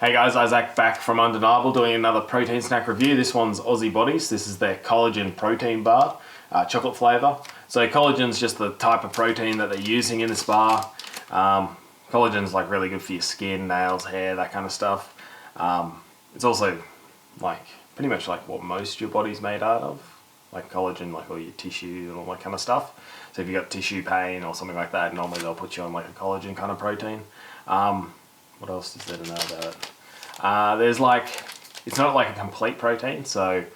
Hey guys, Isaac back from Undeniable doing another protein snack review. This one's Aussie Bodies. This is their collagen protein bar, chocolate flavour. So collagen's just the type of protein that they're using in this bar. Collagen's like really good for your skin, nails, hair, that kind of stuff. It's also like pretty much like what most of your body's made out of. Like collagen, like all your tissue and all that kind of stuff. So if you've got tissue pain or something like that, normally they'll put you on like a collagen kind of protein. What else is there to know about it? There's like, it's not like a complete protein, so if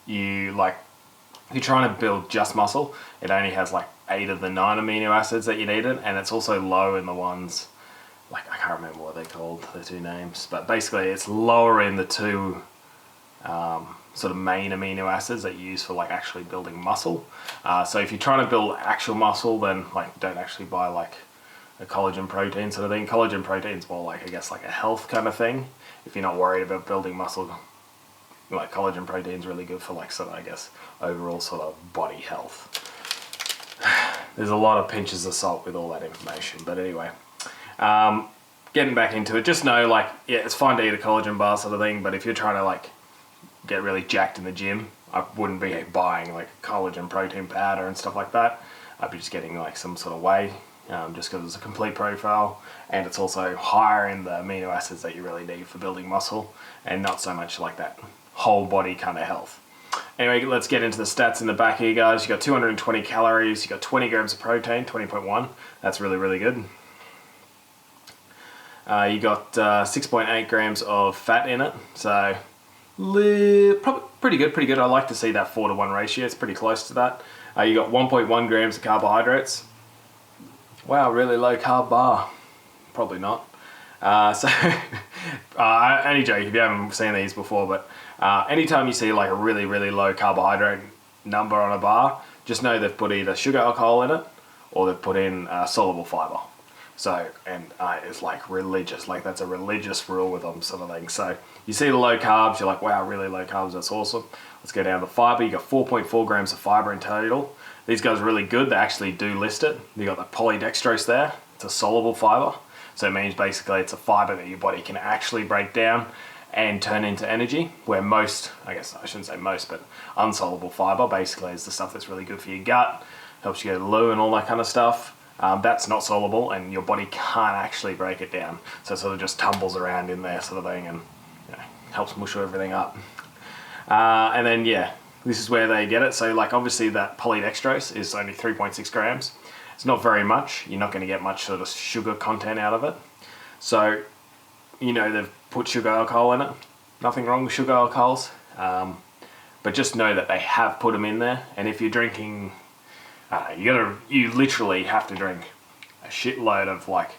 you're trying to build just muscle, it only has like 8 of the 9 amino acids that you needed, and it's also low in the ones, like I can't remember what they're called, the 2 names, but basically it's lower in the 2 sort of main amino acids that you use for like actually building muscle. So if you're trying to build actual muscle, then like don't actually buy like a collagen protein sort of thing. Collagen protein's more like, I guess, like a health kind of thing. If you're not worried about building muscle, like collagen protein's really good for like sort of, I guess, overall sort of body health. There's a lot of pinches of salt with all that information, but anyway, getting back into it, just know like, yeah, it's fine to eat a collagen bar sort of thing, but if you're trying to like get really jacked in the gym, I wouldn't be buying like collagen protein powder and stuff like that. I'd be just getting like some sort of whey, just because it's a complete profile, and it's also higher in the amino acids that you really need for building muscle, and not so much like that whole body kind of health. Anyway, let's get into the stats in the back here, guys. You got 220 calories, you got 20 grams of protein, 20.1. That's really, really good. You got 6.8 grams of fat in it, so probably pretty good. I like to see that 4:1 ratio. It's pretty close to that. You got 1.1 grams of carbohydrates. Wow, really low carb bar. Probably not. Only joke if you haven't seen these before, but anytime you see like a really, really low carbohydrate number on a bar, just know they've put either sugar alcohol in it or they've put in soluble fiber. So, and it's like religious, like that's a religious rule with them sort of thing. So you see the low carbs, you're like, wow, really low carbs, that's awesome. Let's go down to fiber. You got 4.4 grams of fiber in total. These guys are really good. They actually do list it. You got the polydextrose there. It's a soluble fiber. So it means basically it's a fiber that your body can actually break down and turn into energy, where most, I guess I shouldn't say most, but unsoluble fiber basically is the stuff that's really good for your gut, helps you go to loo and all that kind of stuff. That's not soluble and your body can't actually break it down. So it sort of just tumbles around in there sort of thing, and helps mush everything up. And then, yeah, this is where they get it. So like obviously that polydextrose is only 3.6 grams. It's not very much. You're not going to get much sort of sugar content out of it. So, they've put sugar alcohol in it. Nothing wrong with sugar alcohols. But just know that they have put them in there. And if you're drinking, you literally have to drink a shitload of like,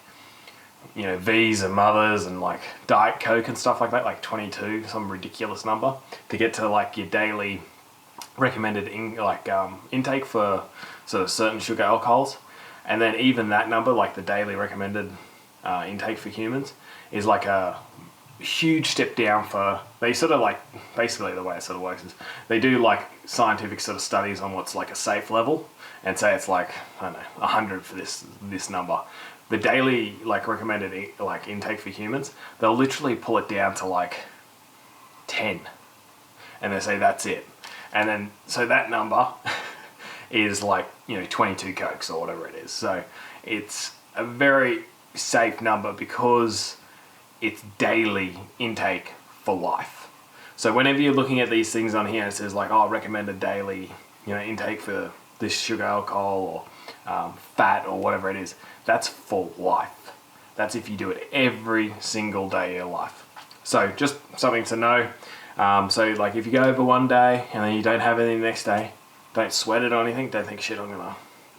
V's and Mothers and like Diet Coke and stuff like that, like 22, some ridiculous number, to get to like your daily recommended intake for sort of certain sugar alcohols. And then even that number, like the daily recommended intake for humans, is like a huge step down for, they sort of like, basically the way it sort of works is they do like scientific sort of studies on what's like a safe level, and say it's like, I don't know, 100 for this number. The daily like recommended like intake for humans, they'll literally pull it down to like 10, and they say that's it. And then, so that number is like, 22 Cokes or whatever it is. So it's a very safe number because it's daily intake for life. So whenever you're looking at these things on here, it says like, oh, recommended daily, intake for this sugar alcohol or fat or whatever it is. That's for life. That's if you do it every single day of your life. So just something to know. So like if you go over one day and then you don't have anything the next day, don't sweat it or anything. Don't think, shit, I'm gonna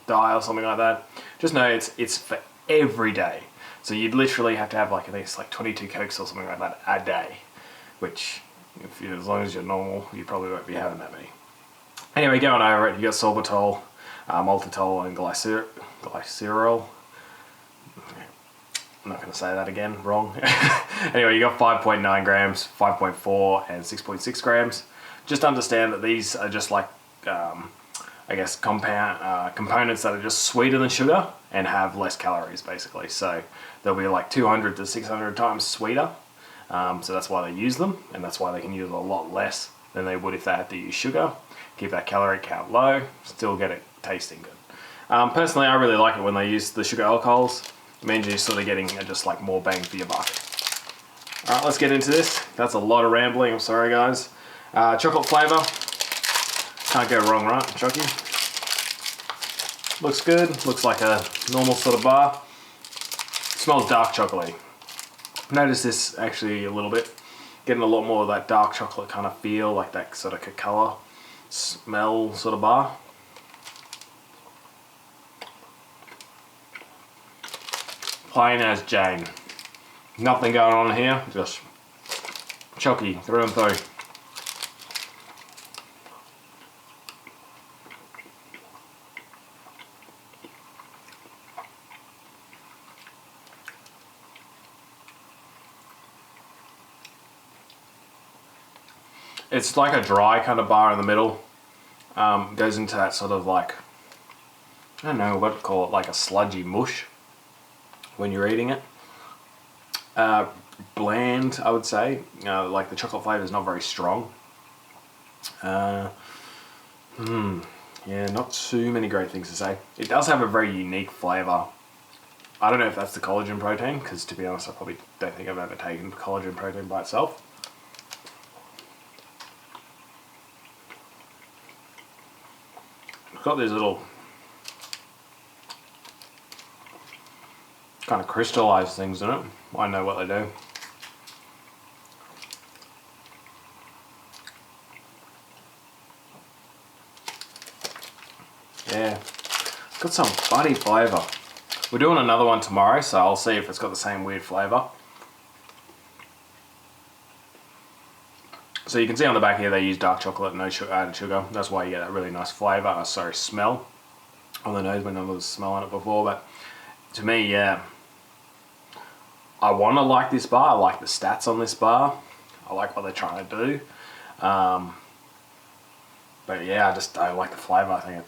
die or something like that. Just know it's for every day. So you'd literally have to have like at least like 22 Cokes or something like that a day, which as long as you're normal, you probably won't be having that many. Anyway, going over it, you got sorbitol, maltitol, and glycerol. I'm not going to say that again, wrong. Anyway, you got 5.9 grams, 5.4, and 6.6 grams. Just understand that these are just like I guess, components that are just sweeter than sugar and have less calories, basically. So they'll be like 200 to 600 times sweeter. So that's why they use them, and that's why they can use a lot less than they would if they had to use sugar. Keep that calorie count low, still get it tasting good. Personally, I really like it when they use the sugar alcohols. It means you're sort of getting just like more bang for your buck. All right, let's get into this. That's a lot of rambling, I'm sorry guys. Chocolate flavour. Can't go wrong, right? Chucky. Looks good. Looks like a normal sort of bar. Smells dark chocolatey. Notice this actually a little bit. Getting a lot more of that dark chocolate kind of feel, like that sort of colour smell sort of bar. Plain as Jane. Nothing going on here. Just Chucky through and through. It's like a dry kind of bar in the middle. Goes into that sort of like, I don't know what to call it, like a sludgy mush when you're eating it. Bland, I would say. Like the chocolate flavour is not very strong. Yeah, not too many great things to say. It does have a very unique flavour. I don't know if that's the collagen protein, because to be honest, I probably don't think I've ever taken collagen protein by itself. It's got these little kind of crystallized things in it. I know what they do. Yeah, it's got some buddy flavour. We're doing another one tomorrow, so I'll see if it's got the same weird flavour. So you can see on the back here they use dark chocolate, no added sugar. That's why you get that really nice flavour, smell on the nose when I was smelling it before. But to me, yeah, I want to like this bar. I like the stats on this bar. I like what they're trying to do. But yeah, I just don't like the flavour. I think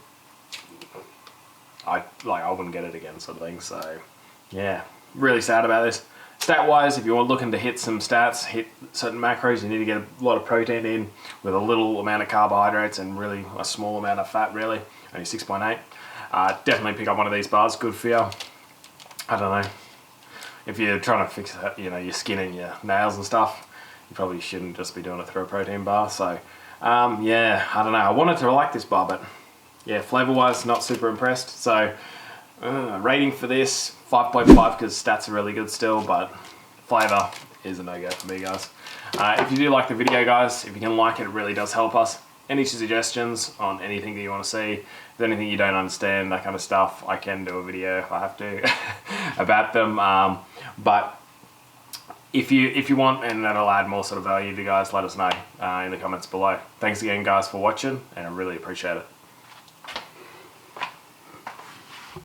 I wouldn't get it again, sort of thing. So yeah, really sad about this. Stat wise, if you're looking to hit some stats, hit certain macros, you need to get a lot of protein in with a little amount of carbohydrates and really a small amount of fat, really, only 6.8. Definitely pick up one of these bars, good for you. I don't know. If you're trying to fix your skin and your nails and stuff, you probably shouldn't just be doing it through a protein bar. So yeah, I don't know. I wanted to like this bar, but yeah, flavour wise, not super impressed. So rating for this, 5.5, because stats are really good still, but flavour is a no-go for me, guys. If you do like the video, guys, if you can like it, it really does help us. Any suggestions on anything that you want to see, if there's anything you don't understand, that kind of stuff, I can do a video if I have to about them. But if you want, and that'll add more sort of value to you guys, let us know in the comments below. Thanks again, guys, for watching, and I really appreciate it.